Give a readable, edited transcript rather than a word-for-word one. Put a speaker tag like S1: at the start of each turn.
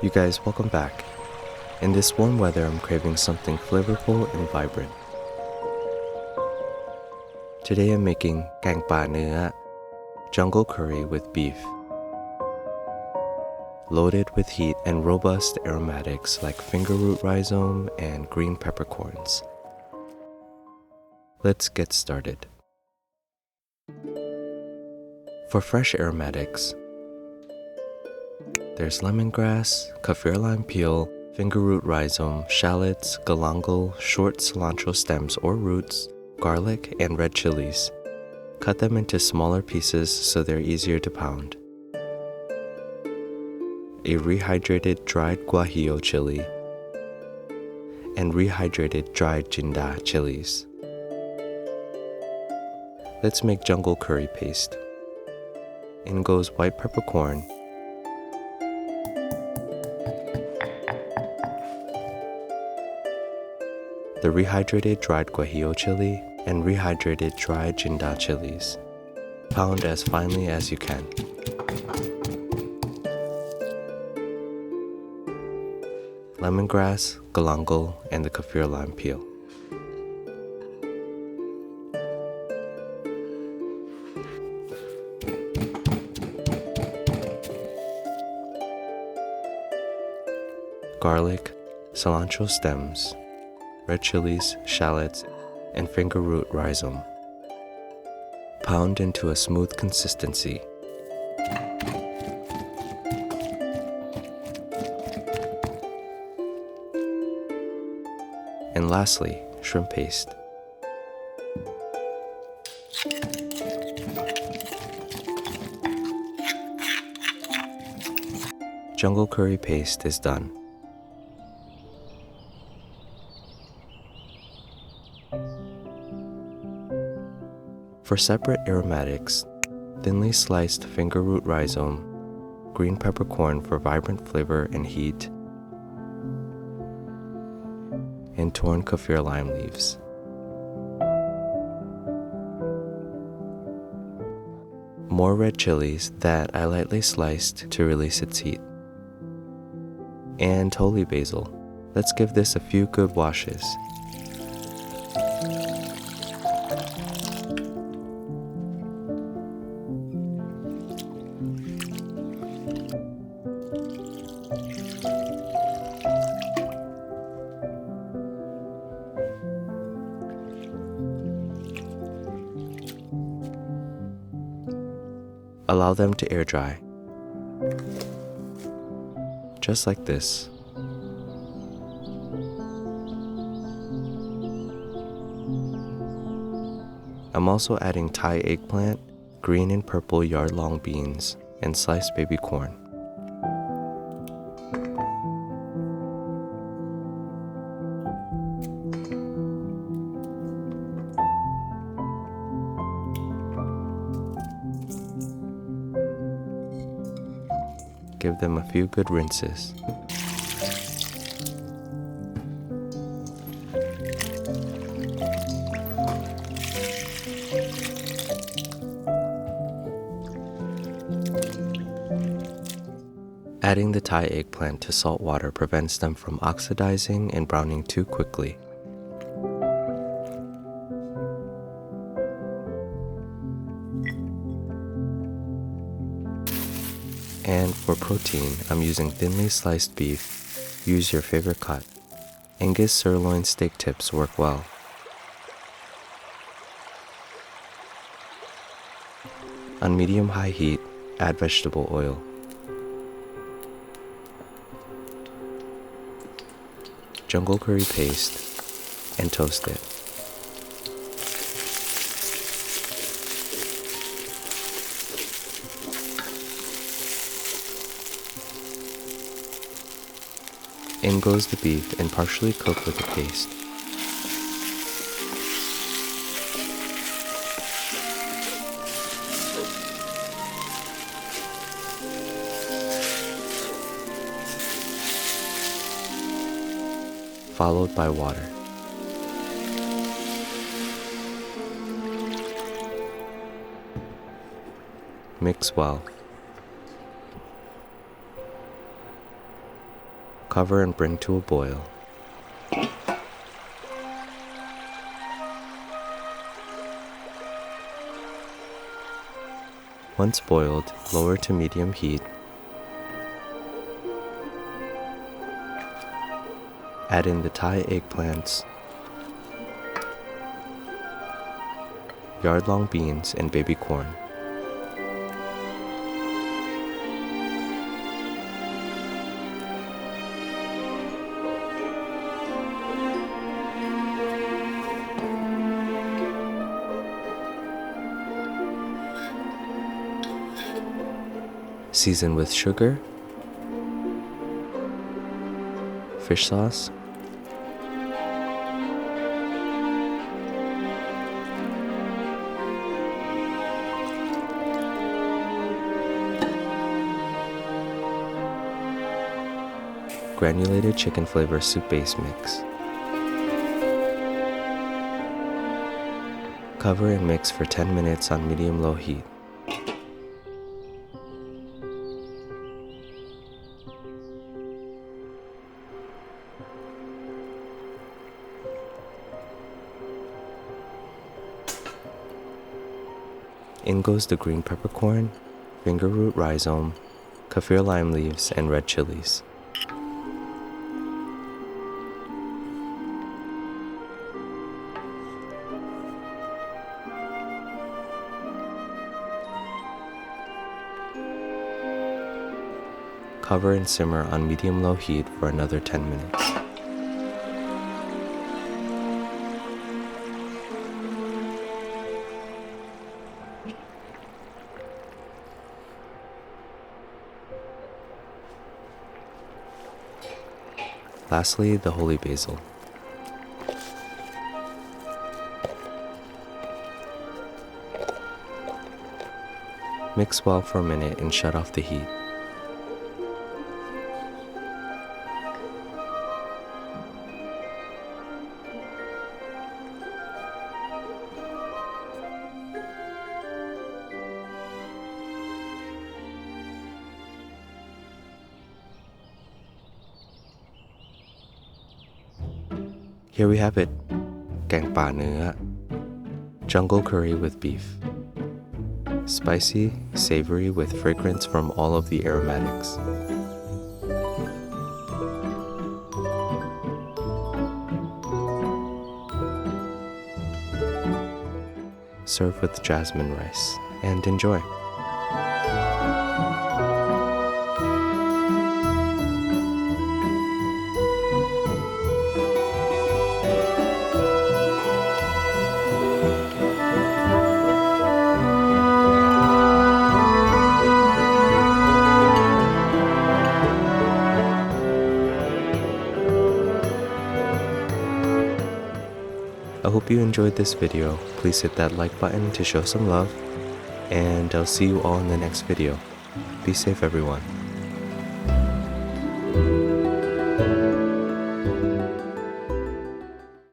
S1: You guys, welcome back. In this warm weather, I'm craving something flavorful and vibrant. Today I'm making แกงป าเนื้อ jungle curry with beef. Loaded with heat and robust aromatics like fingerroot rhizome and green peppercorns. Let's get started. For fresh aromatics, there's lemongrass, kaffir lime peel, fingerroot rhizome, shallots, galangal, short cilantro stems or roots, garlic, and red chilies. Cut them into smaller pieces so they're easier to pound. A rehydrated dried Guajillo chili, and rehydrated dried Jinda chilies. Let's make jungle curry paste. In goes white peppercorn, the rehydrated dried Guajillo chili, and rehydrated dried Jinda chilies. Pound as finely as you can. Lemongrass, galangal, and the kaffir lime peel. Garlic, cilantro stems, red chilies, shallots, and fingerroot rhizome. Pound into a smooth consistency. And lastly, shrimp paste. Jungle curry paste is done. For separate aromatics, thinly sliced fingerroot rhizome, green peppercorn for vibrant flavor and heat, and torn kaffir lime leaves. More red chilies that I lightly sliced to release its heat. And holy basil. Let's give this a few good washes. Allow them to air dry. Just like this. I'm also adding Thai eggplant, green and purple yard-long beans, and sliced baby corn. Give them a few good rinses. Adding the Thai eggplant to salt water prevents them from oxidizing and browning too quickly. And for protein, I'm using thinly sliced beef. Use your favorite cut. Angus sirloin steak tips work well. On medium-high heat, add vegetable oil. Jungle curry paste, and toast it. In goes the beef and partially cook with the paste. Followed by water. Mix well. Cover and bring to a boil. Once boiled, lower to medium heat. Add in the Thai eggplants, yard-long beans, and baby corn. Season with sugar, fish sauce, granulated chicken flavor soup base mix. Cover and mix for 10 minutes on medium-low heat. In goes the green peppercorn, fingerroot rhizome, kaffir lime leaves, and red chilies. Cover and simmer on medium-low heat for another 10 minutes. Lastly, the holy basil. Mix well for a minute and shut off the heat. Here we have it, แกงป่าเนื้อ jungle curry with beef. Spicy, savory with fragrance from all of the aromatics. Serve with jasmine rice and enjoy. I hope you enjoyed this video. Please hit that like button to show some love, and I'll see you all in the next video. Be safe, everyone.